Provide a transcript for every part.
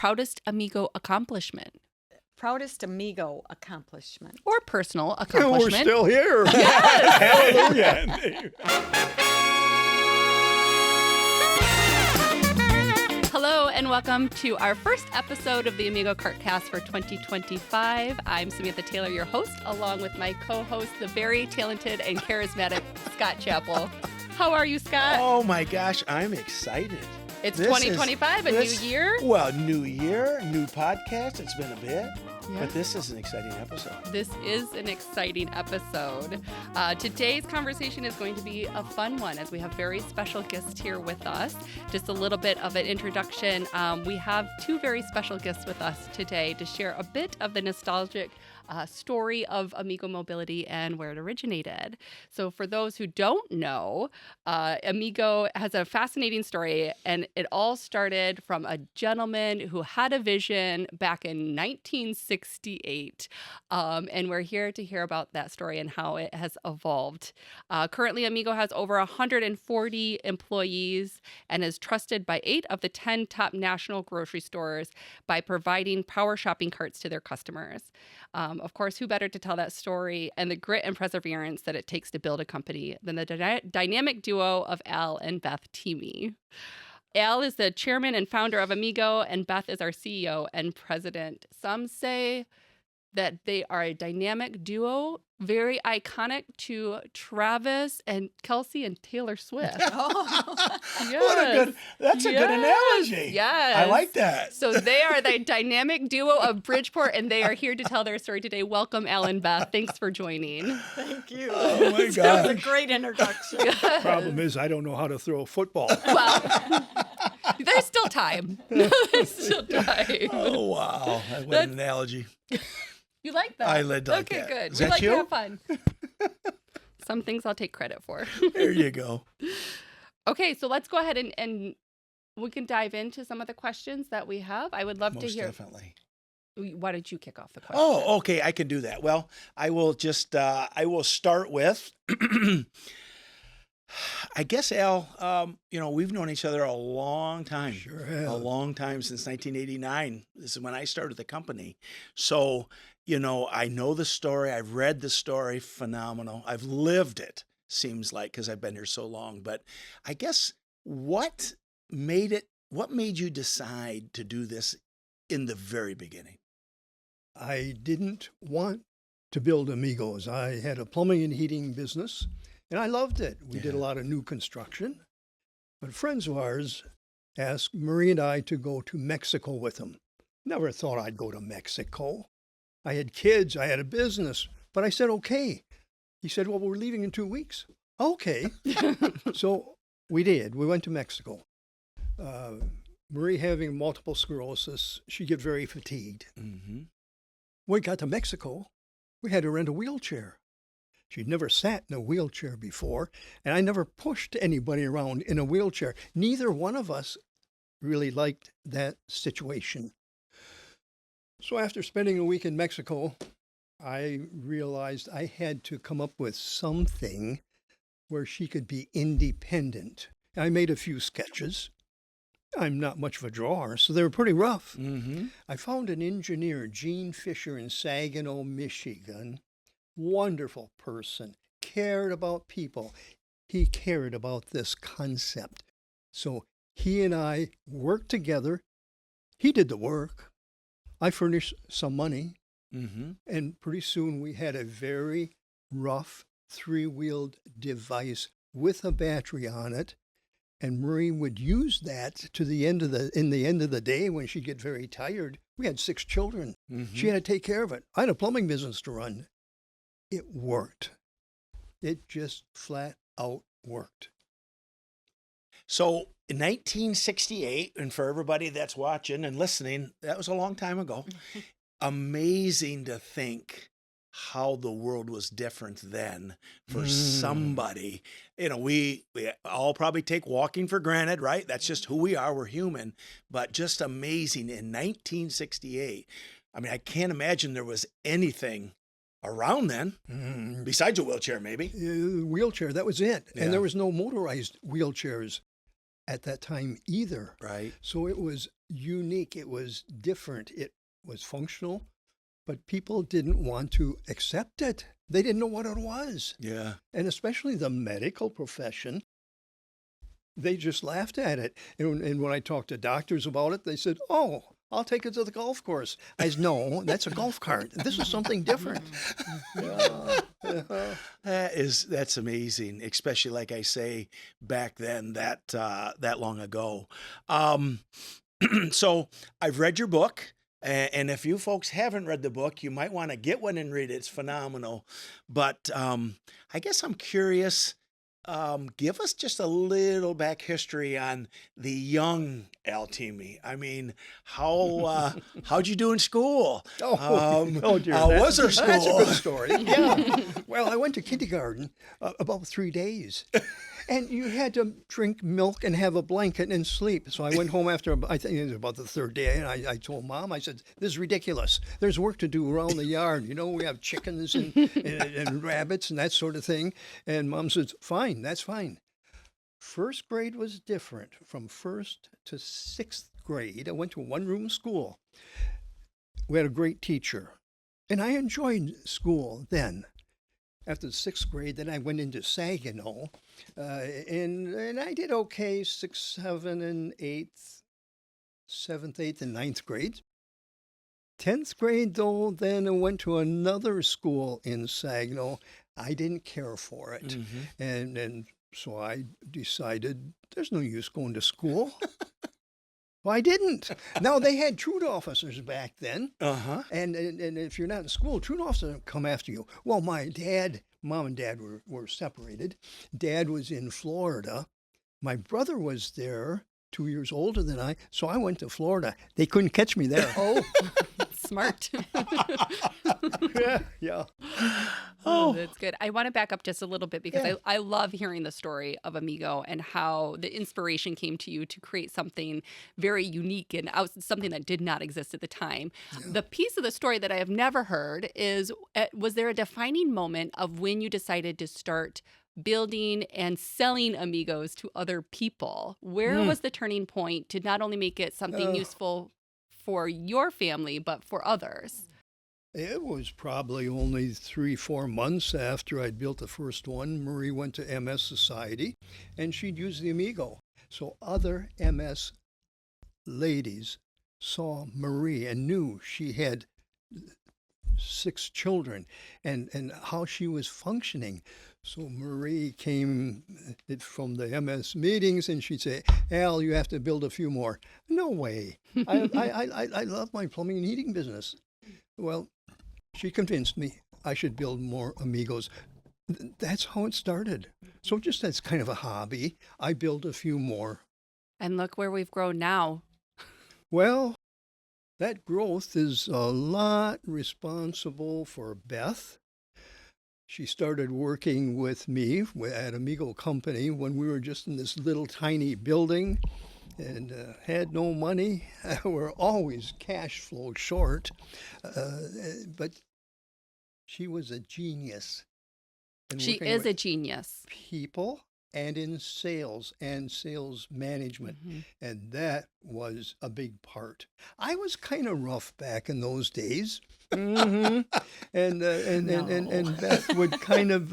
proudest Amigo accomplishment? Proudest Amigo accomplishment. Or personal And accomplishment. we're still here. Yes! Hallelujah. Hello and welcome to our first episode of the Amigo CartCast for 2025. I'm Samantha Taylor, your host, along with my co-host, the very talented and charismatic Scott Chappell. How are you, Scott? Oh my gosh, I'm excited. It's This 2025, a new year. Well, new year, new podcast. It's been a bit, Yeah. but this is an exciting episode. This is an exciting episode. Today's conversation is going to be a fun one as we have very special guests here with us. Just a little bit of an introduction. We have two very special guests with us today to share a bit of the nostalgic story of Amigo Mobility and where it originated. So for those who don't know, Amigo has a fascinating story, and it all started from a gentleman who had a vision back in 1968. And we're here to hear about that story and how it has evolved. Currently, Amigo has over 140 employees and is trusted by 8 of the 10 top national grocery stores by providing power shopping carts to their customers. Of course, who better to tell that story and the grit and perseverance that it takes to build a company than the dynamic duo of Al and Beth Thieme. Al is the chairman and founder of Amigo, and Beth is our CEO and president. Some say that they are a dynamic duo, very iconic to Travis and Kelsey and Taylor Swift. That's a good analogy. Yes. I like that. So they are the dynamic duo of Bridgeport, and they are here to tell their story today. Welcome, Al and Beth. Thanks for joining. Thank you. Oh my That was a gosh. great introduction. Problem is, I don't know how to throw a football. Well, there's still time. There's still time. Oh, wow. What an analogy. You like that? I like that. Okay, good. Is We that like you? to have fun. Some things I'll take credit for. There you go. Okay, so let's go ahead and we can dive into some of the questions that we have. I would love to Most hear. definitely. Why don't you kick off the question? Oh, okay. I can do that. Well, I will just, I will start with, I guess, Al, we've known each other a long time. Sure have. A long time, since 1989. This is when I started the company. So, I know the story. I've read the story. Phenomenal. I've lived it, seems like, because I've been here so long. But I guess what made you decide to do this in the very beginning? I didn't want to build Amigos. I had a plumbing and heating business, and I loved it. We did a lot of new construction. But friends of ours asked Marie and I to go to Mexico with them. Never thought I'd go to Mexico. I had kids, I had a business, but I said, okay. He said, well, we're leaving in 2 weeks. Okay. So we did. We went to Mexico. Marie having multiple sclerosis, she get very fatigued. Mm-hmm. When we got to Mexico, we had to rent a wheelchair. She'd never sat in a wheelchair before, and I never pushed anybody around in a wheelchair. Neither one of us really liked that situation. So after spending a week in Mexico, I realized I had to come up with something where she could be independent. I made a few sketches. I'm not much of a drawer, so they were pretty rough. Mm-hmm. I found an engineer, Gene Fisher, in Saginaw, Michigan. Wonderful person, cared about people. He cared about this concept. So he and I worked together. He did the work. I furnished some money. Mm-hmm. And pretty soon we had a very rough 3-wheeled device with a battery on it. And Marie would use that to the end of the day when she'd get very tired. We had 6 children. Mm-hmm. She had to take care of it. I had a plumbing business to run. It worked. It just flat out worked. So in 1968, and for everybody that's watching and listening, that was a long time ago. Amazing to think how the world was different then for somebody. We all probably take walking for granted, right? That's just who we are. We're human. But just amazing in 1968. I mean, I can't imagine there was anything around then, besides a wheelchair, maybe. Wheelchair, that was it. Yeah. And there was no motorized wheelchairs. at that time either. Right. So it was unique. It was different. It was functional, but people didn't want to accept it. They didn't know what it was. Yeah. And especially the medical profession, they just laughed at it. And when I talked to doctors about it, they said, "Oh, I'll take it to the golf course." I said, "No, that's a golf cart. This is something different." That's amazing, especially like I say back then, that long ago. So I've read your book. And if you folks haven't read the book, you might want to get one and read it. It's phenomenal. But I guess I'm curious. Give us just a little back history on the young Al Thieme. I mean, how'd you do in school? Oh dear. How was her school? That's a good story. Yeah. Well, I went to kindergarten about 3 days. And you had to drink milk and have a blanket and sleep. So I went home after, I think it was about the 3rd day, and I told Mom, I said, "This is ridiculous. There's work to do around the yard. You know, we have chickens and rabbits and that sort of thing." And Mom says, "Fine, that's fine." 1st grade was different. From 1st to 6th grade, I went to a one-room school. We had a great teacher, and I enjoyed school then. After the 6th grade, then I went into Saginaw, and I did okay, 6th, 7th, and 8th, 7th, 8th, and 9th grades. 10th grade, though, then I went to another school in Saginaw. I didn't care for it, and so I decided there's no use going to school. Well, I didn't. Now, they had truant officers back then. Uh-huh. And if you're not in school, truant officers come after you. Well, Mom and Dad were separated. Dad was in Florida. My brother was there, 2 years older than I, so I went to Florida. They couldn't catch me there. Oh, smart. Yeah. Oh, that's good. I want to back up just a little bit because I love hearing the story of Amigo and how the inspiration came to you to create something very unique and something that did not exist at the time. Yeah. The piece of the story that I have never heard is, was there a defining moment of when you decided to start building and selling Amigos to other people? Where was the turning point to not only make it something useful for your family, but for others? It was probably only 3-4 months after I'd built the first one. Marie went to MS Society, and she'd use the Amigo. So other MS ladies saw Marie and knew she had 6 children and how she was functioning. So Marie came from the MS meetings, and she'd say, "Al, you have to build a few more." No way. I love my plumbing and heating business. Well, she convinced me I should build more Amigos. That's how it started. So just as kind of a hobby, I built a few more. And look where we've grown now. Well, that growth is a lot responsible for Beth. She started working with me at Amigo Company when we were just in this little tiny building and had no money. We're always cash flow short. But she was a genius. She is a genius. People and in sales and sales management. And that was a big part. I was kind of rough back in those days. And Beth would kind of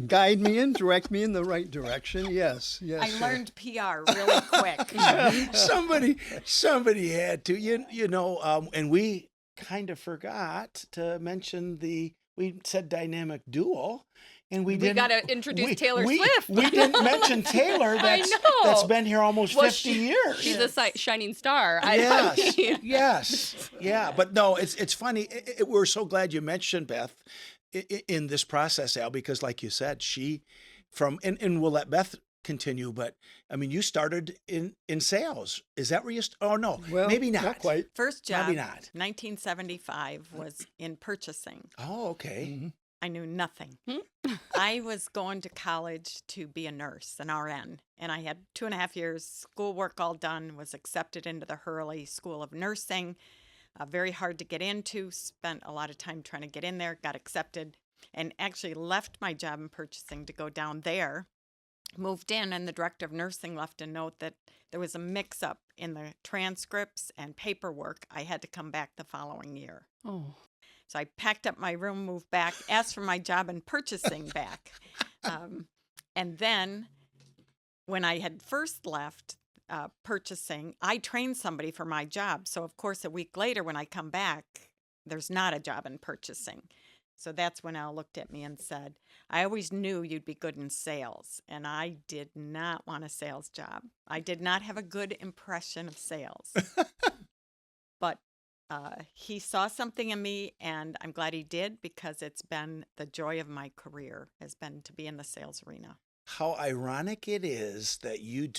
guide me and direct me in the right direction. Yes. I learned PR really quick. Somebody had to, you know, and we kind of forgot to mention we said dynamic duo. And we got to introduce Taylor Swift. We didn't mention Taylor. That's been here almost 50 years. She's a shining star. Yes. Yeah. But no, it's funny. We're so glad you mentioned Beth in this process, Al, because like you said, and we'll let Beth continue, but I mean, you started in sales. Is that where you? Oh no, well, maybe not quite. First job, maybe not. 1975 was in purchasing. Oh, okay. Mm-hmm. I knew nothing. I was going to college to be a nurse, an RN, and I had 2.5 years schoolwork all done, was accepted into the Hurley School of Nursing. Very hard to get into, spent a lot of time trying to get in there, got accepted, and actually left my job in purchasing to go down there moved in, and the director of nursing left a note that there was a mix-up in the transcripts and paperwork. I had to come back the following year. Oh. So I packed up my room, moved back, asked for my job in purchasing back. And then when I had first left purchasing, I trained somebody for my job. So, of course, a week later when I come back, there's not a job in purchasing. So that's when Al looked at me and said, I always knew you'd be good in sales. And I did not want a sales job. I did not have a good impression of sales. But he saw something in me, and I'm glad he did, because it's been the joy of my career, has been to be in the sales arena. How ironic it is that you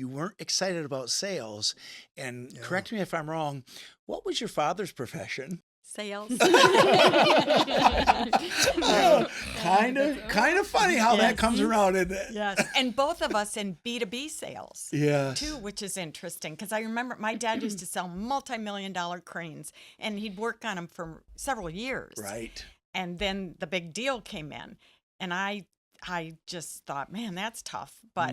weren't excited about sales. And correct me if I'm wrong, what was your father's profession? Sales. Kind of funny how that comes around, isn't it? Yes. And both of us in B2B sales. Yes. Too, which is interesting, because I remember my dad used to sell multi-million-dollar cranes, and he'd work on them for several years. Right. And then the big deal came in, and I just thought, man, that's tough. But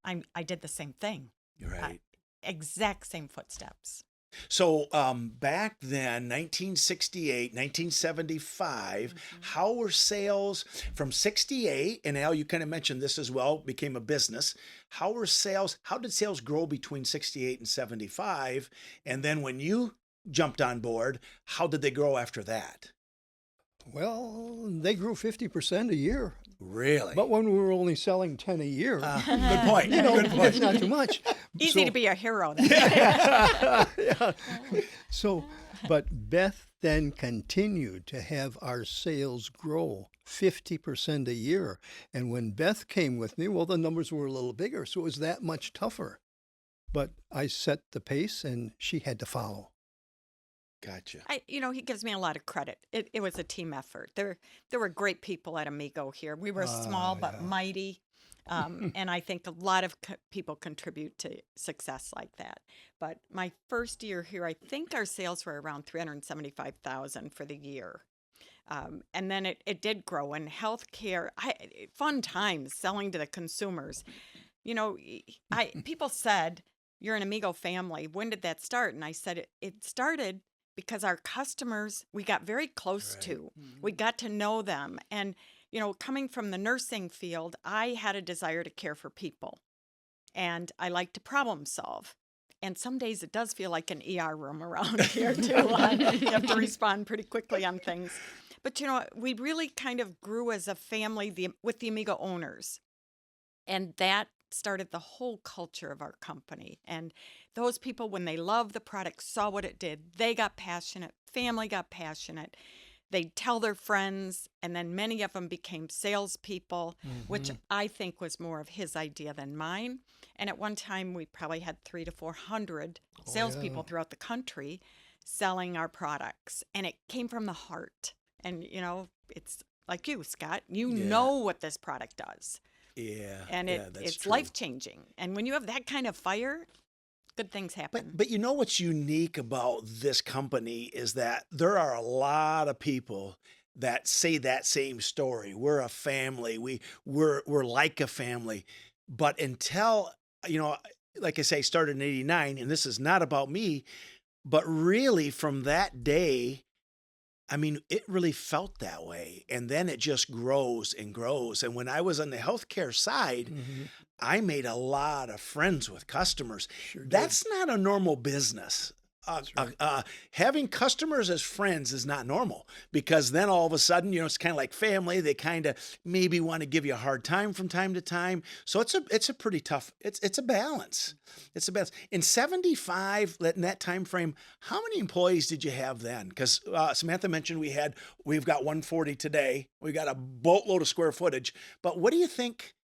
I did the same thing. Right. Exact same footsteps. So back then, 1968, 1975, how were sales from 68, and Al, you kind of mentioned this as well, became a business. How did sales grow between 68 and 75? And then when you jumped on board, how did they grow after that? Well, they grew 50% a year. Really? But when we were only selling 10 a year, good point. you know, Good point. it's not too much. Easy to be a hero then. Yeah. So, but Beth then continued to have our sales grow 50% a year. And when Beth came with me, well, the numbers were a little bigger, so it was that much tougher. But I set the pace, and she had to follow. Gotcha. He gives me a lot of credit. It was a team effort. There were great people at Amigo here. We were small but mighty. And I think a lot of people contribute to success like that. But my first year here, I think our sales were around $375,000 for the year. And then it did grow. And healthcare, fun times selling to the consumers. People said, you're an Amigo family. When did that start? And I said, it started because our customers, we got very close to. We got to know them. And, coming from the nursing field, I had a desire to care for people. And I like to problem solve. And some days it does feel like an ER room around here, too. You have to respond pretty quickly on things. But, we really kind of grew as a family with the Amigo owners. And that started the whole culture of our company. And those people, when they loved the product, saw what it did. They got passionate. Family got passionate. They'd tell their friends, and then many of them became salespeople, which I think was more of his idea than mine. And at one time, we probably had 300 to 400 salespeople throughout the country selling our products. And it came from the heart. And, it's like you, Scott. You know what this product does. Yeah. And it's true. life-changing. And when you have that kind of fire, good things happen. But you know what's unique about this company is that there are a lot of people that say that same story. We're a family. We're like a family. But until, like I say, started in 89, and this is not about me, but really from that day, it really felt that way. And then it just grows and grows. And when I was on the healthcare side, I made a lot of friends with customers. That's not a normal business. Having customers as friends is not normal, because then all of a sudden, it's kind of like family. They kind of maybe want to give you a hard time from time to time. So it's a pretty tough, it's a balance. It's a balance. In 75, in that time frame, how many employees did you have then? Because Samantha mentioned we've got 140 today. We got a boatload of square footage. But what do you think?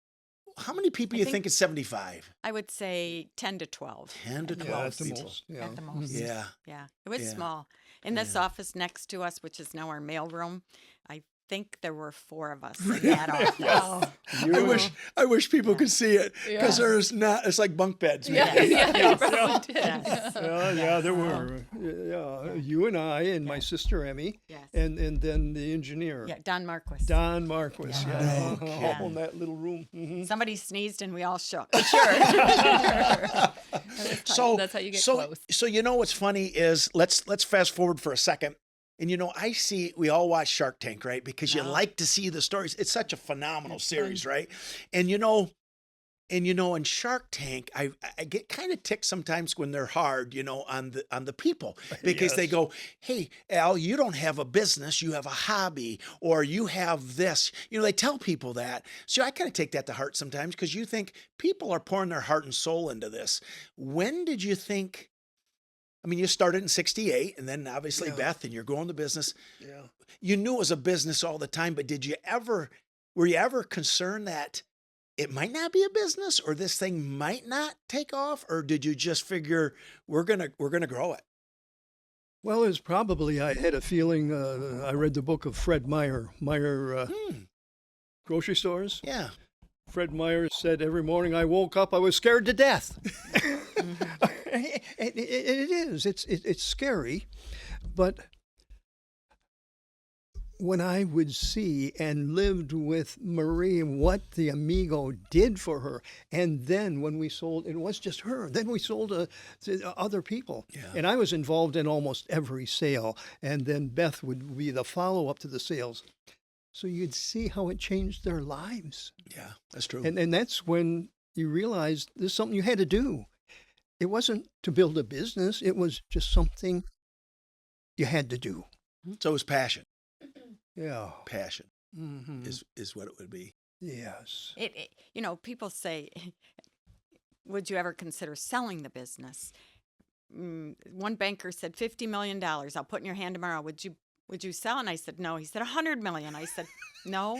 How many people do you think is 75? I would say 10 to 12. 10 to 12 at the people. most. Yeah. At the most. Yeah. Yeah. It was small. In this office next to us, which is now our mailroom, I think there were 4 of us in that office. Wow. I wish people could see it because Yes. there's not. It's like bunk beds. Yeah, maybe. you probably did. Yes. Yeah, there were. Yeah, you and I and my sister Emmy, Yes. and then the engineer, Yeah, Don Marquis. Don Marquis. Yeah. Yeah, No all in that little room. Mhm. Somebody sneezed and we all shook. So That's how you get so, close. So you know what's funny is let's fast forward for a second. And I see we all watch Shark Tank, right? Because you like to see the stories. It's such a phenomenal series, right? And in Shark Tank, I get kind of ticked sometimes when they're hard, on the people because they Yes. go, "Hey, Al, you don't have a business, you have a hobby, or you have this." They tell people that. So I kind of take that to heart sometimes because you think people are pouring their heart and soul into this. When did you think? I mean, you started in '68, and then obviously Yeah. Beth, and you're growing the business. Yeah. You knew it was a business all the time, but were you ever concerned that it might not be a business or this thing might not take off? Or did you just figure we're gonna grow it? Well, it's probably I had a feeling. I read the book of Fred Meyer, Grocery Stores. Yeah. Fred Meyer said every morning I woke up, I was scared to death. It is. It's scary, but when I would see and lived with Marie and what the Amigo did for her, and then when we sold, it was just her. Then we sold to other people, Yeah. and I was involved in almost every sale. And then Beth would be the follow-up to the sales. So you'd see how it changed their lives. Yeah, that's true. And that's when you realized there's something you had to do. It wasn't to build a business. It was just something you had to do. So it was passion. Yeah. Passion Mm-hmm. is what it would be. Yes. People say, would you ever consider selling the business? One banker said, $50 million. I'll put in your hand tomorrow. Would you sell? And I said, no. He said, $100 million. I said, no.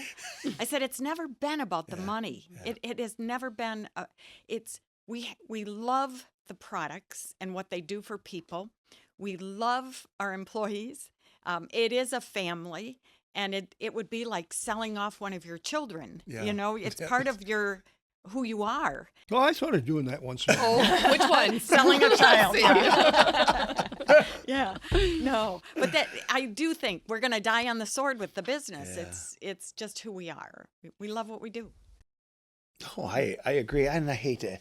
I said, it's never been about the money. yeah. It has never been. We love the products and what they do for people. We love our employees. It is a family, and it would be like selling off one of your children. Yeah. It's part of who you are. Well, I started doing that once in a while. Oh, which one? Selling a child. See. Yeah. No. But I do think we're going to die on the sword with the business. Yeah. It's just who we are. We love what we do. Oh, I agree. And I hate to.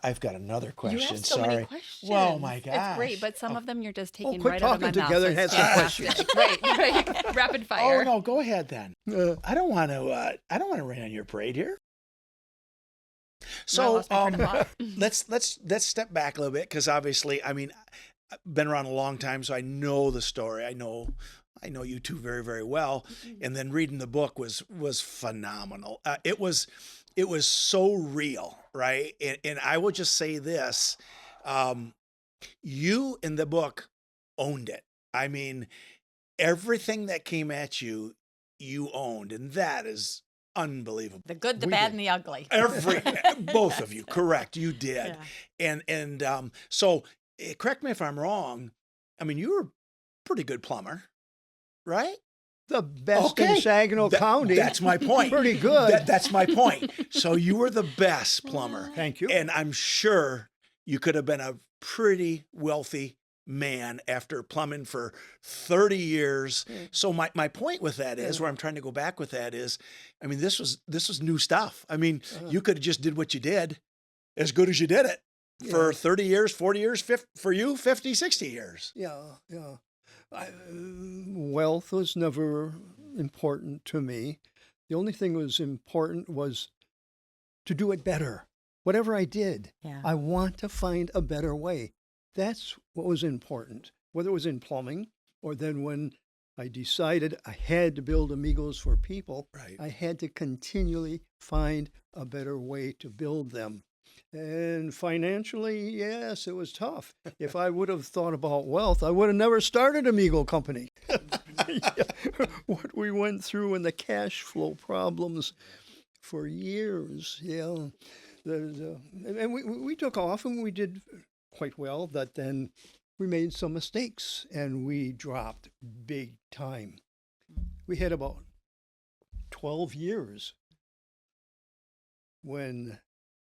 I've got another question. You have so Sorry. many questions. Well, my gosh. It's great, but some of them you're just taking quit right out of my talking mouth. together so and have it's some fantastic. questions. Right. Rapid fire. Oh no, go ahead then. Uh, I don't want to. I don't want to rain on your parade here. I So lost my train of thought. let's step back a little bit because obviously, I mean, I've been around a long time, so I know the story. I know you two very, very well. And then reading the book was phenomenal. It was so real, right? And I will just say this: you in the book owned it. I mean, everything that came at you, you owned, and that is unbelievable. The good, the We bad, did. and the ugly. Both of you, correct? You did, Yeah. and so correct me if I'm wrong. I mean, you were a pretty good plumber, right? the best in Saginaw County. That's my point. Pretty good. That's my point. So you were the best plumber, Thank you. and I'm sure you could have been a pretty wealthy man after plumbing for 30 years. So my point with that is, where I'm trying to go back with that is, I mean, this was new stuff. I mean, you could have just did what you did as good as you did it for 30 years, 40 years, for you, 50, 60 years. Yeah. Wealth was never important to me. The only thing that was important was to do it better. Whatever I did, Yeah. I want to find a better way. That's what was important, whether it was in plumbing or then when I decided I had to build Amigos for people, Right. I had to continually find a better way to build them. And financially, yes, it was tough. If I would have thought about wealth, I would have never started Amigo Company. What we went through and the cash flow problems for years, and we took off and we did quite well. But then we made some mistakes and we dropped big time. We had about 12 years when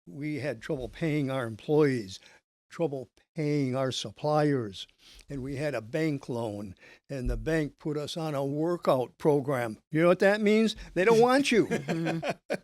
we had trouble paying our employees, trouble paying our suppliers, and we had a bank loan, and the bank put us on a workout program. You know what that means? They don't want you.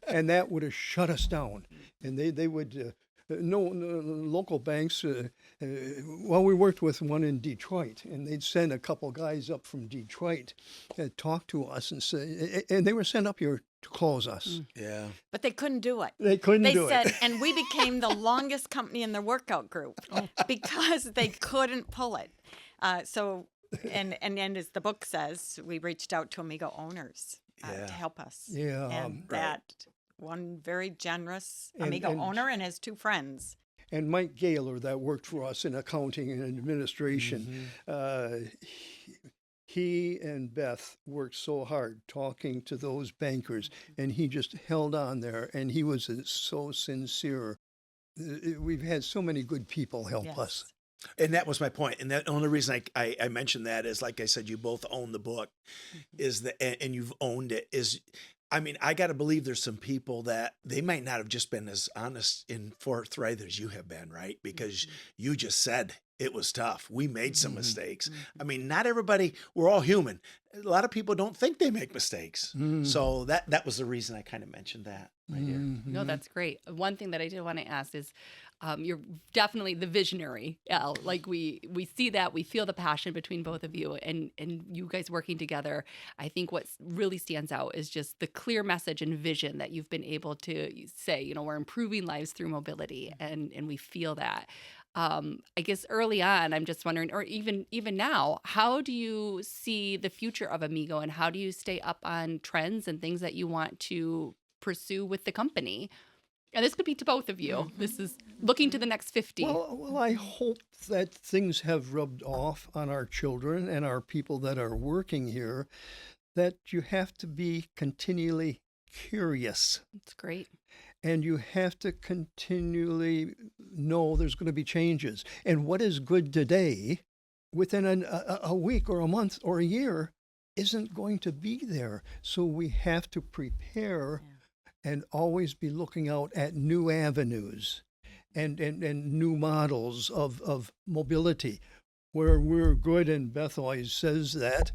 And that would have shut us down. And they would, no local banks, well, we worked with one in Detroit, and they'd send a couple guys up from Detroit and talk to us and say, and they were sent up here to close us. Yeah. But they couldn't do it. They couldn't They do said, it. and we became the longest company in the workout group because they couldn't pull it. And as the book says, we reached out to Amigo owners Yeah. to help us. Yeah, And right. that one very generous And- Amigo and- owner and his two friends. And Mike Gaylor, that worked for us in accounting and administration, he and Beth worked so hard talking to those bankers, and he just held on there, and he was so sincere. We've had so many good people help us. And that was my point. And the only reason I mentioned that is, like I said, you both own the book, is that, and you've owned it. Is, I mean, I got to believe there's some people that they might not have just been as honest and forthright as you have been, right? Because you just said it was tough. We made some mistakes. I mean, not everybody, we're all human. A lot of people don't think they make mistakes. So that was the reason I kind of mentioned that right here. No, that's great. One thing that I did want to ask is, you're definitely the visionary, Al. Like we see that, we feel the passion between both of you, and you guys working together. I think what really stands out is just the clear message and vision that you've been able to say. You know, we're improving lives through mobility, and we feel that. I guess early on, I'm just wondering, or even now, how do you see the future of Amigo, and how do you stay up on trends and things that you want to pursue with the company? And this could be to both of you. This is looking to the next 50. Well, I hope that things have rubbed off on our children and our people that are working here, that you have to be continually curious. That's great. And you have to continually know there's going to be changes. And what is good today, within a week or a month or a year, isn't going to be there. So we have to prepare and always be looking out at new avenues and new models of mobility. Where we're good, and Beth always says that,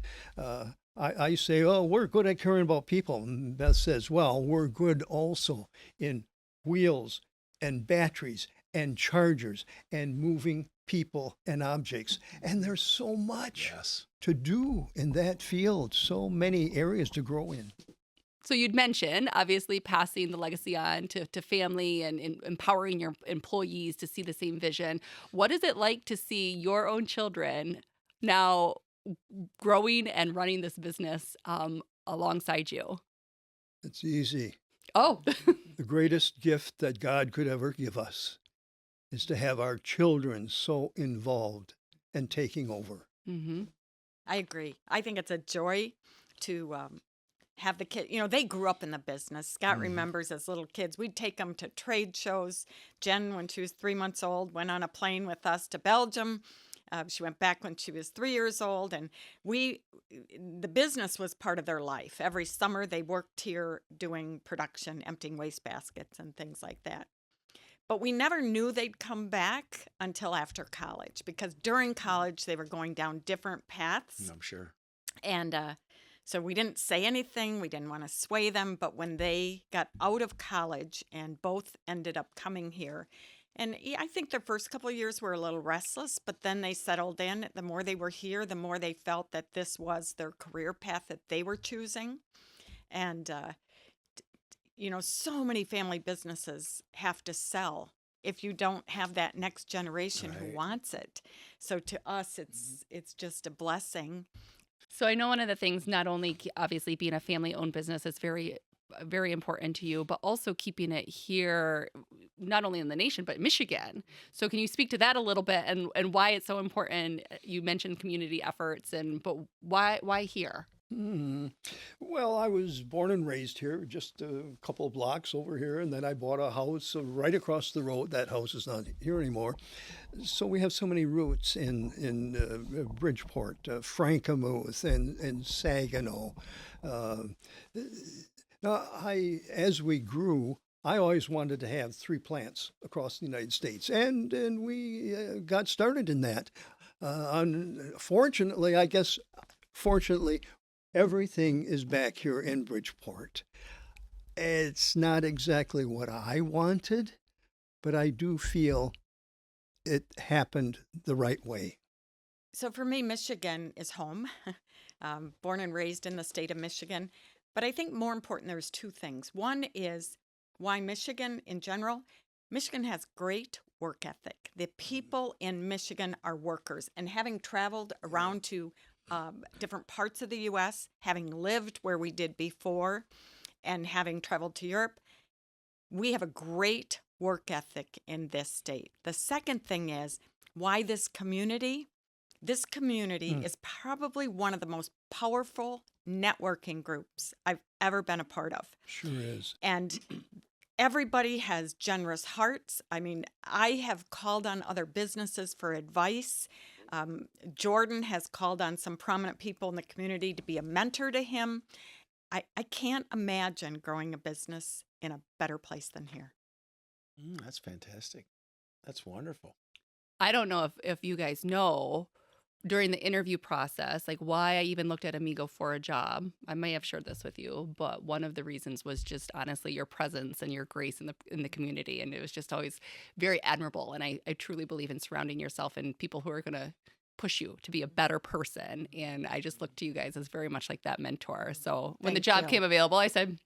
I say, oh, we're good at caring about people. And Beth says, well, we're good also in wheels and batteries and chargers and moving people and objects. And there's so much to do in that field, so many areas to grow in. So you'd mentioned, obviously, passing the legacy on to family and empowering your employees to see the same vision. What is it like to see your own children now growing and running this business alongside you? It's easy. Oh. The greatest gift that God could ever give us is to have our children so involved and taking over. Mm-hmm. I agree. I think it's a joy to have the kid. You know, they grew up in the business. Scott remembers as little kids, we'd take them to trade shows. Jen, when she was 3 months old, went on a plane with us to Belgium. She went back when she was 3 years old, and the business was part of their life. Every summer they worked here doing production, emptying wastebaskets and things like that. But we never knew they'd come back until after college, because during college they were going down different paths. I'm sure. And so we didn't say anything. We didn't want to sway them. But when they got out of college and both ended up coming here, and I think their first couple of years were a little restless, but then they settled in. The more they were here, the more they felt that this was their career path that they were choosing. And, you know, so many family businesses have to sell if you don't have that next generation who wants it. So to us, it's just a blessing. So I know one of the things, not only obviously being a family-owned business is very, very important to you, but also keeping it here, not only in the nation, but Michigan. So can you speak to that a little bit and why it's so important? You mentioned community efforts, but why here? Well, I was born and raised here, just a couple of blocks over here, and then I bought a house right across the road. That house is not here anymore. So we have so many roots in Bridgeport, Frankenmuth, and Saginaw. Now, as we grew, I always wanted to have 3 plants across the United States, and we got started in that. Unfortunately, fortunately, everything is back here in Bridgeport. It's not exactly what I wanted, but I do feel it happened the right way. So for me, Michigan is home. Born and raised in the state of Michigan. But I think more important, there's 2 things. One is why Michigan in general. Michigan has great work ethic. The people in Michigan are workers. And having traveled around to different parts of the U.S., having lived where we did before, and having traveled to Europe, we have a great work ethic in this state. The second thing is why this community. This community is probably one of the most powerful networking groups I've ever been a part of. Sure is. And everybody has generous hearts. I mean, I have called on other businesses for advice. Jordan has called on some prominent people in the community to be a mentor to him. I can't imagine growing a business in a better place than here. That's fantastic. That's wonderful. I don't know if you guys know, during the interview process, like why I even looked at Amigo for a job. I may have shared this with you, but one of the reasons was just honestly your presence and your grace in the community. And it was just always very admirable. And I truly believe in surrounding yourself and people who are going to push you to be a better person. And I just look to you guys as very much like that mentor. So when the job came available, I said,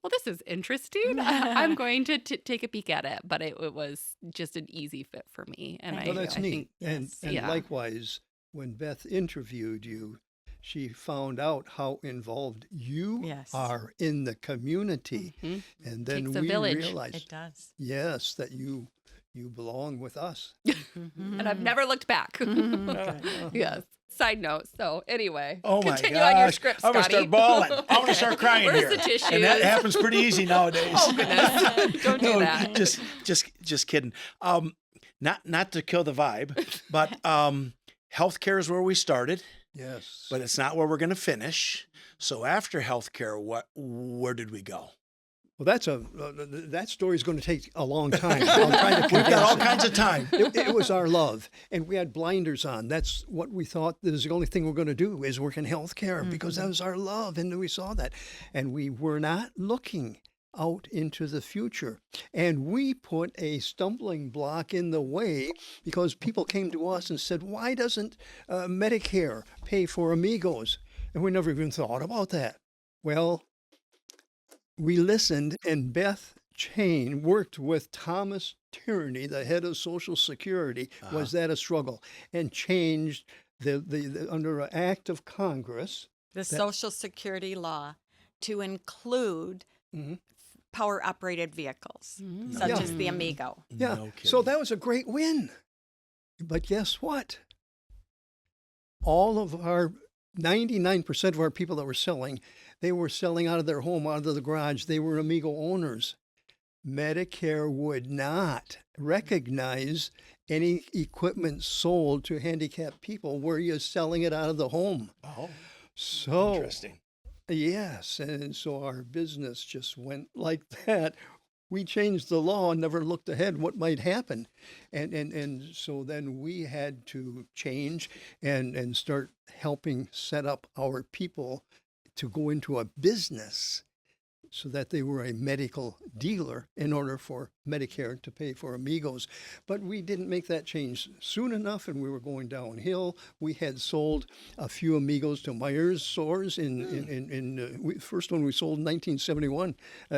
well, this is interesting. I'm going to take a peek at it. But it was just an easy fit for me. And that's I neat. think, And likewise, when Beth interviewed you, she found out how involved you are in the community. Mm-hmm. And then Takes a we village. realized, It does. yes, that you belong with us. And I've never looked back. Yes. Side note. So anyway, Oh my continue on your gosh. script, I'm going to Scotty. start bawling. I'm going to start crying Where's here. the tissues? And that happens pretty easy nowadays. Oh goodness! Don't do that. Just kidding. Not to kill the vibe, but healthcare is where we started, Yes. but it's not where we're going to finish. So after healthcare, where did we go? Well, that story is going to take a long time. I'll try to We've condense got all it. kinds of time. It was our love, and we had blinders on. That's what we thought. This is the only thing we're going to do is work in healthcare because that was our love, and we saw that, and we were not looking out into the future. And we put a stumbling block in the way because people came to us and said, why doesn't Medicare pay for Amigos? And we never even thought about that. Well, we listened, and Beth Thieme worked with Thomas Tierney, the head of Social Security. Was that a struggle? And changed the under an act of Congress. The Social Security law to include power-operated vehicles, such as the Amigo. Yeah, No kidding. so that was a great win. But guess what? All of our 99% of our people that were selling, they were selling out of their home, out of the garage. They were Amigo owners. Medicare would not recognize any equipment sold to handicapped people where you're selling it out of the home. Oh, So, interesting. yes, and so our business just went like that. We changed the law and never looked ahead what might happen. And so then we had to change and start helping set up our people to go into a business so that they were a medical dealer in order for Medicare to pay for Amigos. But we didn't make that change soon enough, and we were going downhill. We had sold a few Amigos to Myers stores. First one we sold in 1971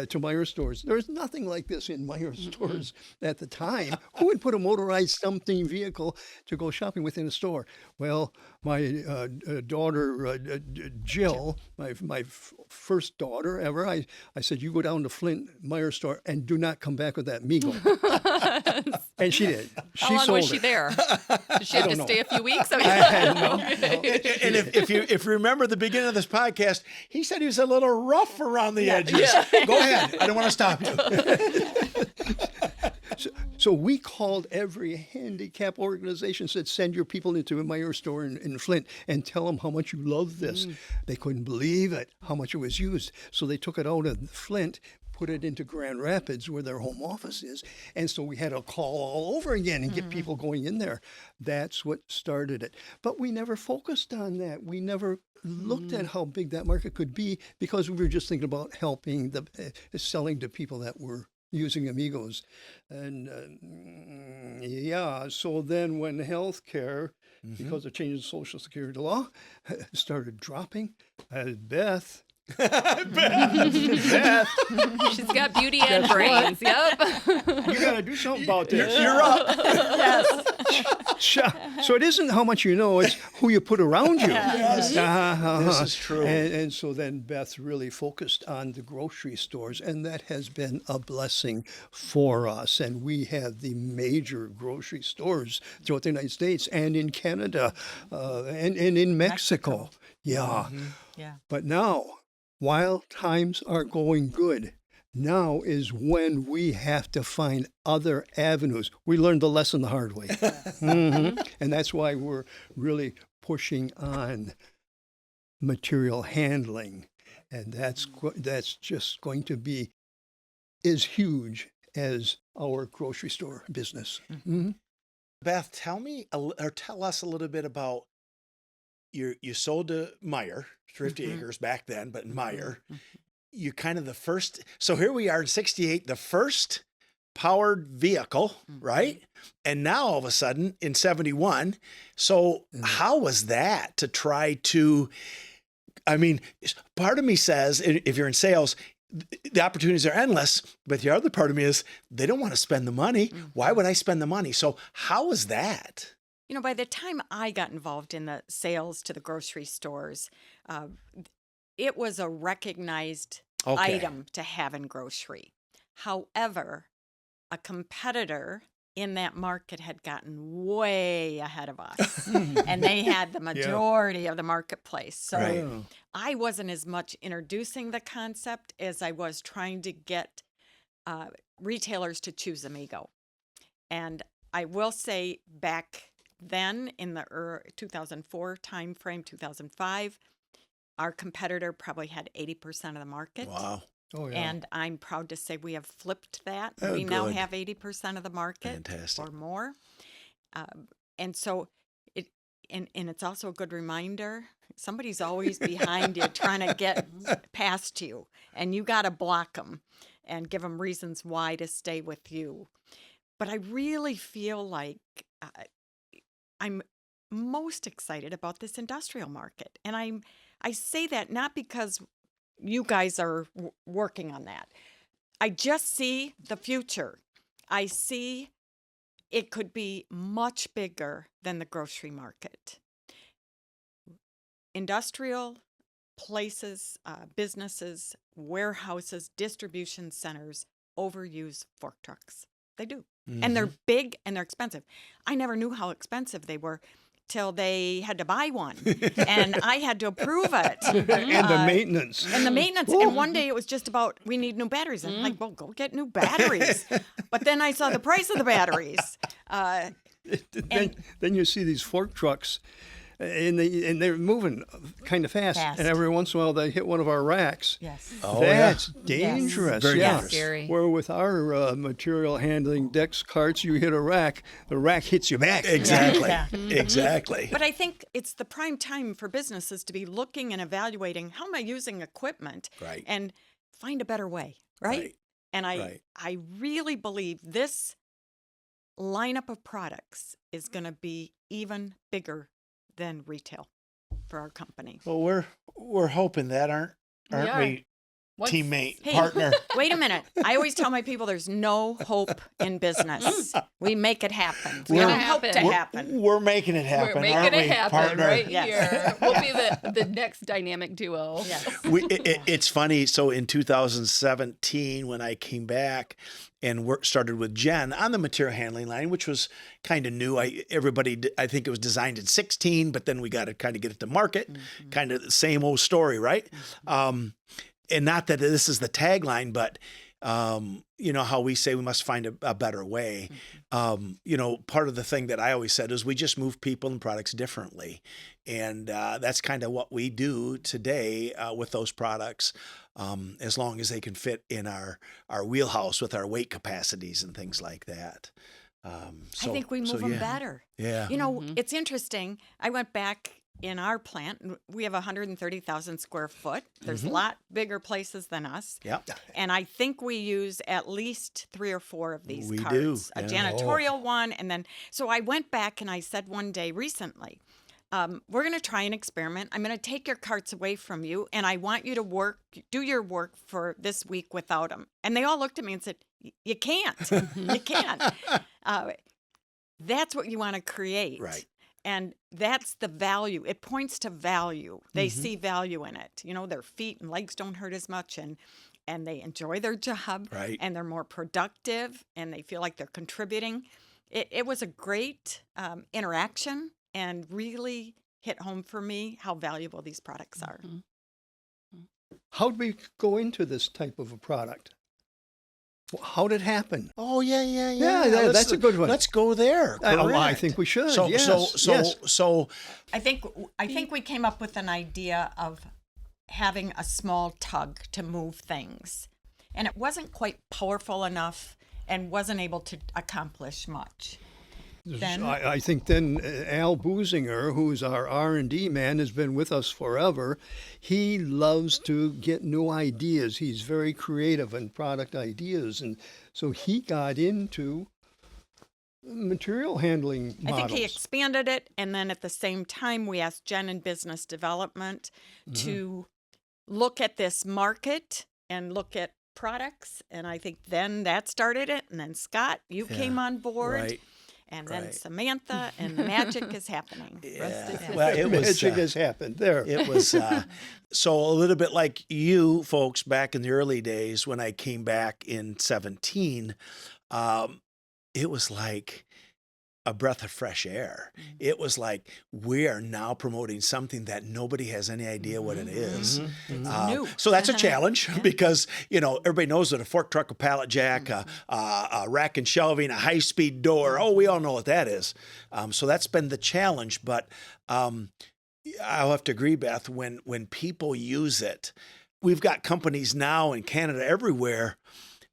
to Myers stores. There's nothing like this in Myers stores at the time. Who would put a motorized something vehicle to go shopping within a store? Well, my daughter, Jill, my first daughter ever, I said, you go down to Flint Myers store and do not come back with that Amigo. And she did. How long sold was she it. there? Did she have to stay a few weeks? No. And if you remember the beginning of this podcast, he said he was a little rough around the edges. Go ahead. I don't want to stop you. So we called every handicap organization, said, send your people into a Meyer store in Flint and tell them how much you love this. They couldn't believe it, how much it was used. So they took it out of Flint, put it into Grand Rapids where their home office is. And so we had to call all over again and get people going in there. That's what started it. But we never focused on that. We never looked at how big that market could be because we were just thinking about helping selling to people that were using Amigos. And so then when healthcare, because of changes in Social Security law, started dropping, Beth, She's got beauty and brains. Yep. you got to do something about this. You're up. Yes. So it isn't how much you know, it's who you put around you. Yes. This is true. And so then Beth really focused on the grocery stores, and that has been a blessing for us. And we have the major grocery stores throughout the United States and in Canada and in Mexico. Yeah. Yeah. But now, while times are going good, now is when we have to find other avenues. We learned the lesson the hard way. And that's why we're really pushing on material handling. And that's just going to be as huge as our grocery store business. Beth, tell us a little bit about you sold to Meyer, Thrifty Acres back then, but Meyer, you kind of the first. So here we are in 68, the first powered vehicle, right? And now all of a sudden in 71. So how was that to try to, I mean, part of me says, if you're in sales, the opportunities are endless, but the other part of me is they don't want to spend the money. Why would I spend the money? So how was that? You know, by the time I got involved in the sales to the grocery stores, it was a recognized item to have in grocery. However, a competitor in that market had gotten way ahead of us, and they had the majority of the marketplace. So I wasn't as much introducing the concept as I was trying to get retailers to choose Amigo. And I will say back then in the 2004 timeframe, 2005, our competitor probably had 80% of the market. Wow. Oh, yeah. And I'm proud to say we have flipped that. Oh, we now good. have 80% of the market. Fantastic. Or more. And so it's also a good reminder, somebody's always behind you trying to get past you, and you got to block them and give them reasons why to stay with you. But I really feel like I'm most excited about this industrial market. And I say that not because you guys are working on that. I just see the future. I see it could be much bigger than the grocery market. Industrial places, businesses, warehouses, distribution centers overuse fork trucks. They do. And they're big and they're expensive. I never knew how expensive they were till they had to buy one. And I had to approve it. And the maintenance. And one day it was just about, we need new batteries. And I'm like, well, go get new batteries. But then I saw the price of the batteries. Then you see these fork trucks, and they're moving kind of fast. And every once in a while they hit one of our racks. Yes. Oh, That's dangerous. Very yeah. dangerous. Scary. Where with our material handling decks, carts, you hit a rack, the rack hits you back. Exactly. Yeah. Exactly. But I think it's the prime time for businesses to be looking and evaluating, how am I using equipment? Right. And find a better way, right? And I really believe this lineup of products is going to be even bigger than retail for our company. Well, we're hoping that, aren't we? Teammate, partner. Wait a minute. I always tell my people there's no hope in business. We make it happen. We don't hope to happen. We're making it happen. We're making aren't it we, happen partner? right Yes. here. We'll be the next dynamic duo. Yes. It's funny. So in 2017, when I came back and started with Jen on the material handling line, which was kind of new. I think it was designed in 16, but then we got to kind of get it to market. Kind of the same old story, right? And not that this is the tagline, but You know, how we say we must find a better way. You know, part of the thing that I always said is we just move people and products differently. And that's kind of what we do today with those products, as long as they can fit in our wheelhouse with our weight capacities and things like that. I think we move them better. Yeah. You know, it's interesting. I went back in our plant. We have 130,000 square foot. There's a lot bigger places than us. Yep. And I think we use at least 3 or 4 of these We carts. do, A yeah. janitorial one. And then, so I went back and I said one day recently, we're going to try an experiment. I'm going to take your carts away from you, and I want you to do your work for this week without them. And they all looked at me and said, you can't. You can't. That's what you want to create. Right. And that's the value. It points to value. They see value in it. You know, their feet and legs don't hurt as much, and they enjoy their job. Right. And they're more productive, and they feel like they're contributing. It was a great interaction, and really hit home for me how valuable these products are. How did we go into this type of a product? How did it happen? Oh, yeah. Yeah, that's a good one. Let's go there. I Correct. think we should. So, yes. so I think we came up with an idea of having a small tug to move things. And it wasn't quite powerful enough and wasn't able to accomplish much. Then I think then Al Boozinger, who's our R&D man, has been with us forever. He loves to get new ideas. He's very creative in product ideas. And so he got into material handling models. I think he expanded it. And then at the same time, we asked Jen in business development to look at this market and look at products. And I think then that started it. And then Scott, you came on board. Right. And then Samantha, and the magic is happening. Yeah. Well, it was Magic has happened there. It was so a little bit like you folks back in the early days when I came back in 17. It was like a breath of fresh air. It was like we are now promoting something that nobody has any idea what it is. New. So that's a challenge because, you know, everybody knows that a fork truck, a pallet jack, a rack and shelving, a high-speed door. Oh, we all know what that is. So that's been the challenge. But I'll have to agree, Beth, when people use it, we've got companies now in Canada everywhere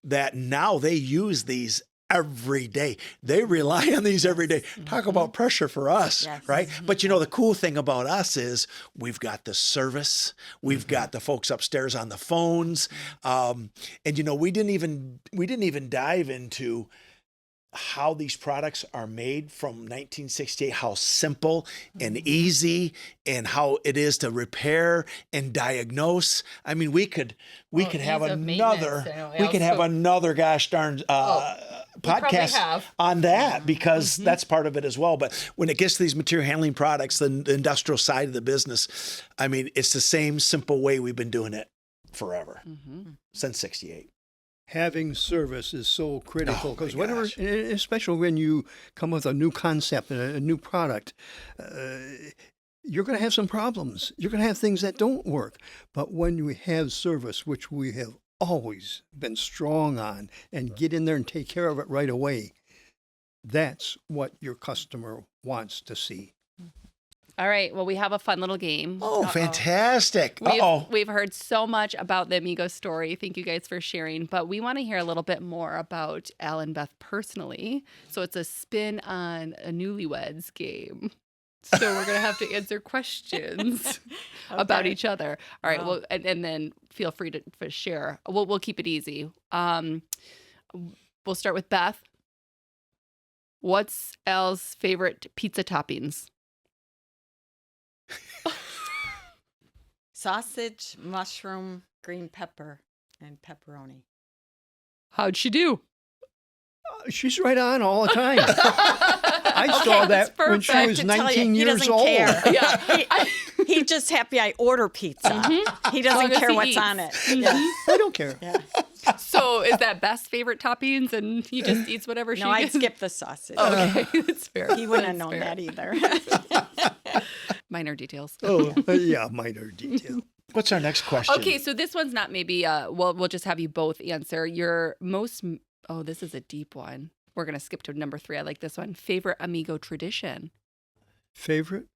that now they use these every day. They rely on these every day. Talk about pressure for us, right? But you know, the cool thing about us is we've got the service. We've got the folks upstairs on the phones. And you know, we didn't even dive into how these products are made from 1968, how simple and easy and how it is to repair and diagnose. I mean, we could have another gosh darn podcast on that because that's part of it as well. But when it gets to these material handling products, the industrial side of the business, I mean, it's the same simple way we've been doing it forever since 68. Having service is so critical because whenever, gosh. especially when you come with a new concept and a new product, you're going to have some problems. You're going to have things that don't work. But when you have service, which we have always been strong on, and get in there and take care of it right away, that's what your customer wants to see. All right. Well, we have a fun little game. Oh, fantastic. We've heard so much about the Amigo story. Thank you guys for sharing. But we want to hear a little bit more about Al and Beth personally. So it's a spin on a newlyweds game. So we're going to have to answer questions about each other. All right. Well, and then feel free to share. We'll keep it easy. We'll start with Beth. What's Al's favorite pizza toppings? Sausage, mushroom, green pepper, and pepperoni. How'd she do? She's right on all the time. I saw that when she was 19 years old. Yeah. He's just happy I order pizza. He doesn't care what's on it. Yeah. I don't care. Yeah. So is that Beth's favorite toppings and he just eats whatever she No, I'd gets? skip the sausage. Okay, that's fair. He wouldn't have That's known fair. that either. Minor details. Oh, yeah, minor detail. What's our next question? Okay, so this one's not maybe, we'll just have you both answer. Your most, this is a deep one. We're going to skip to number 3. I like this one. Favorite Amigo tradition? Favorite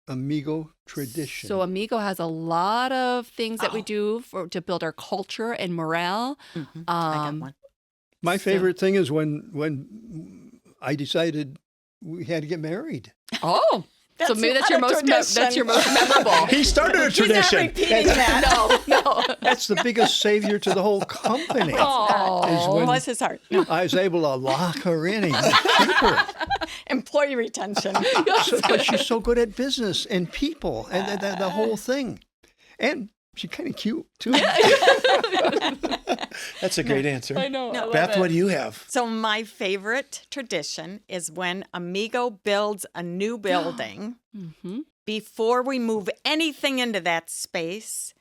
Amigo tradition? So Amigo has a lot of things that we do to build our culture and morale. Mm-hmm. I got one. My favorite thing is when I decided we had to get married. Oh. So maybe that's your most memorable. He started a tradition. He's not repeating that. No. That's the biggest savior to the whole company. Oh. When Bless his heart. I was able to lock her in and keep her. Employee retention. But she's so good at business and people and the whole thing. And she's kind of cute, too. That's a great answer. I know. I love Beth, it. what do you have? So my favorite tradition is when Amigo builds a new building. Mm-hmm. Before we move anything into that space,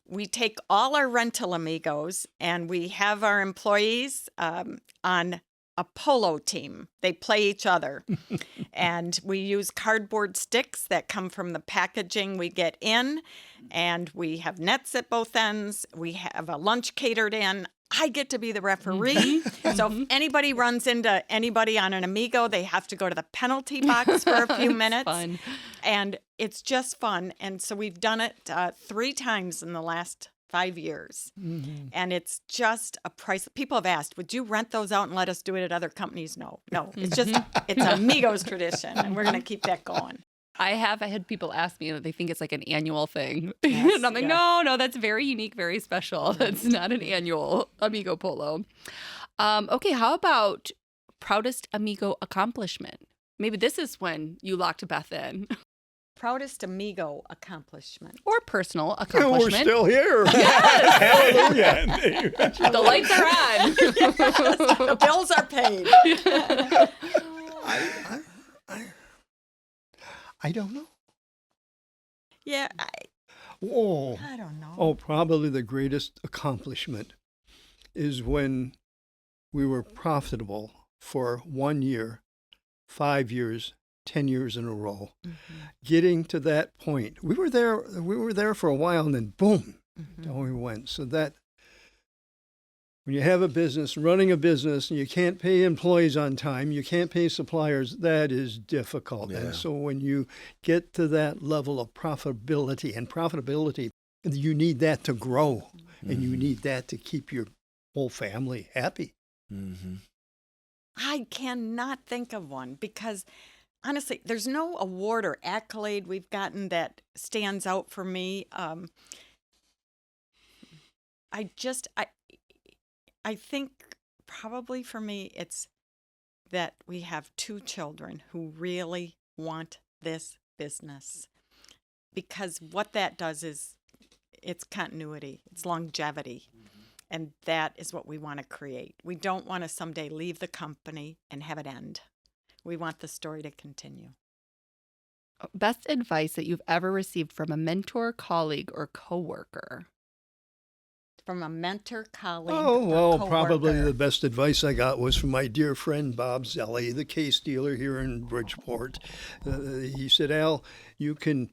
we take all our rental Amigos and we have our employees on a polo team. They play each other. And we use cardboard sticks that come from the packaging we get in. And we have nets at both ends. We have a lunch catered in. I get to be the referee. So if anybody runs into anybody on an Amigo, they have to go to the penalty box for a few minutes. Fun. And it's just fun. And so we've done it 3 times in the last 5 years. Mm-hmm. And it's just a price. People have asked, would you rent those out and let us do it at other companies? No. It's Amigo's tradition. And we're going to keep that going. I had people ask me that they think it's like an annual thing. Yes, and I'm like, no, that's very unique, very special. It's not an annual Amigo polo. Okay, how about proudest Amigo accomplishment? Maybe this is when you locked Beth in. Proudest Amigo accomplishment. Or personal And accomplishment. we're still here. Hallelujah. The lights are on. The bills are paid. I don't know. Yeah, I don't know. Oh, probably the greatest accomplishment is when we were profitable for 1 year, 5 years, 10 years in a row. Mm-hmm. Getting to that point. We were there for a while and then boom, down we went. So that when you have a business, running a business, and you can't pay employees on time, you can't pay suppliers, that is difficult. Yeah. And so when you get to that level of profitability, you need that to grow, and you need that to keep your whole family happy. Mm-hmm. I cannot think of one because honestly, there's no award or accolade we've gotten that stands out for me. I think probably for me, it's that we have 2 children who really want this business, because what that does is it's continuity, it's longevity. And that is what we want to create. We don't want to someday leave the company and have it end. We want the story to continue. Best advice that you've ever received from a mentor, colleague, or coworker? From a mentor, colleague, Oh, or well, coworker. probably the best advice I got was from my dear friend Bob Zelli, the case dealer here in Bridgeport. He said, Al, you can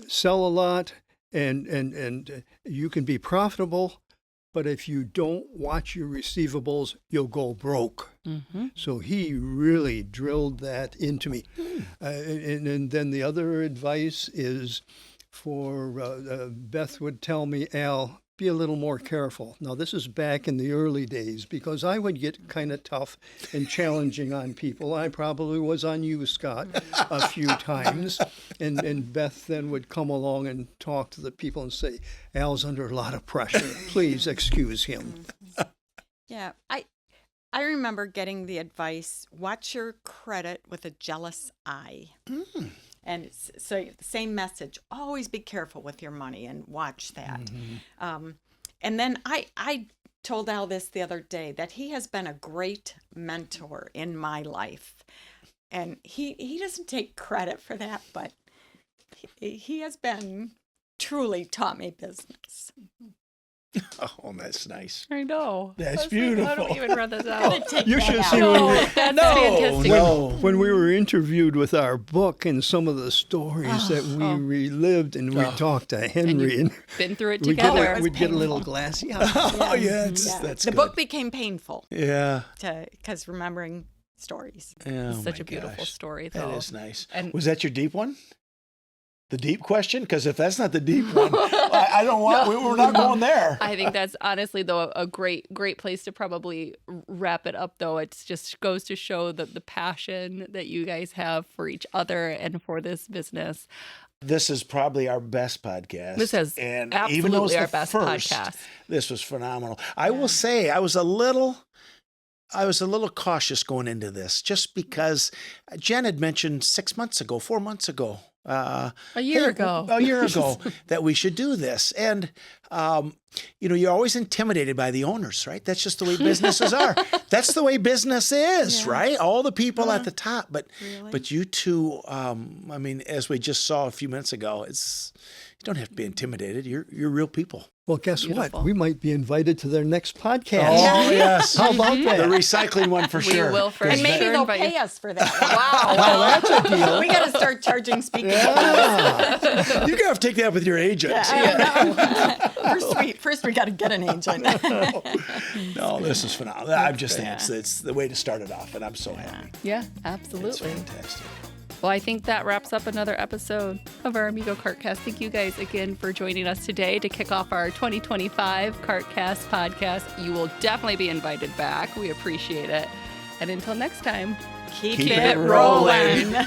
sell a lot and you can be profitable, but if you don't watch your receivables, you'll go broke. Mm-hmm. So he really drilled that into me. And then the other advice is for Beth would tell me, Al, be a little more careful. Now, this is back in the early days because I would get kind of tough and challenging on people. I probably was on you, Scott, a few times. And Beth then would come along and talk to the people and say, Al's under a lot of pressure. Please excuse him. Yeah, I remember getting the advice, watch your credit with a jealous eye. And so the same message, always be careful with your money and watch that. And then I told Al this the other day, that he has been a great mentor in my life. And he doesn't take credit for that, but he has been truly taught me business. Oh, that's nice. I know. That's I don't beautiful. even run this out. Take You that should out. see No, that's fantastic. No. when we were interviewed with our book and some of the stories that we relived, and we talked to Henry, and Been through it we'd together. was we'd get a painful. little glassy eyed. Oh, yeah, Yeah. that's The good. book became painful Yeah. because remembering stories. Oh, Such my a beautiful gosh. story, though. That is nice. And- Was that your deep one? The deep question? Because if that's not the deep one, I don't want. We're not going there. I think that's honestly, though, a great place to probably wrap it up, though. It just goes to show the passion that you guys have for each other and for this business. This is probably our best podcast. This is and absolutely even though it's our the best first, podcast. This was phenomenal. I will say I was a little cautious going into this, just because Jen had mentioned 4 months ago. A year ago that we should do this. And, you're always intimidated by the owners, right? That's just the way businesses are. That's the way business is, right? All the people at the top. But you two, as we just saw a few minutes ago, you don't have to be intimidated. You're real people. Well, guess Beautiful. what? We might be invited to their next podcast. Oh, yes. How about The that? recycling one for We sure. will for And maybe sure they'll invite you. pay us for that. Wow. Well, that's a deal. We got to start charging speaking. You got to take that with your agent. First, we got to get an agent. No, this is phenomenal. I'm just saying it's the way to start it off, and I'm so happy. Yeah, It's absolutely. fantastic. Well, I think that wraps up another episode of our Amigo CartCast. Thank you guys again for joining us today to kick off our 2025 CartCast podcast. You will definitely be invited back. We appreciate it. And until next time, Keep Keep it it rolling. rolling.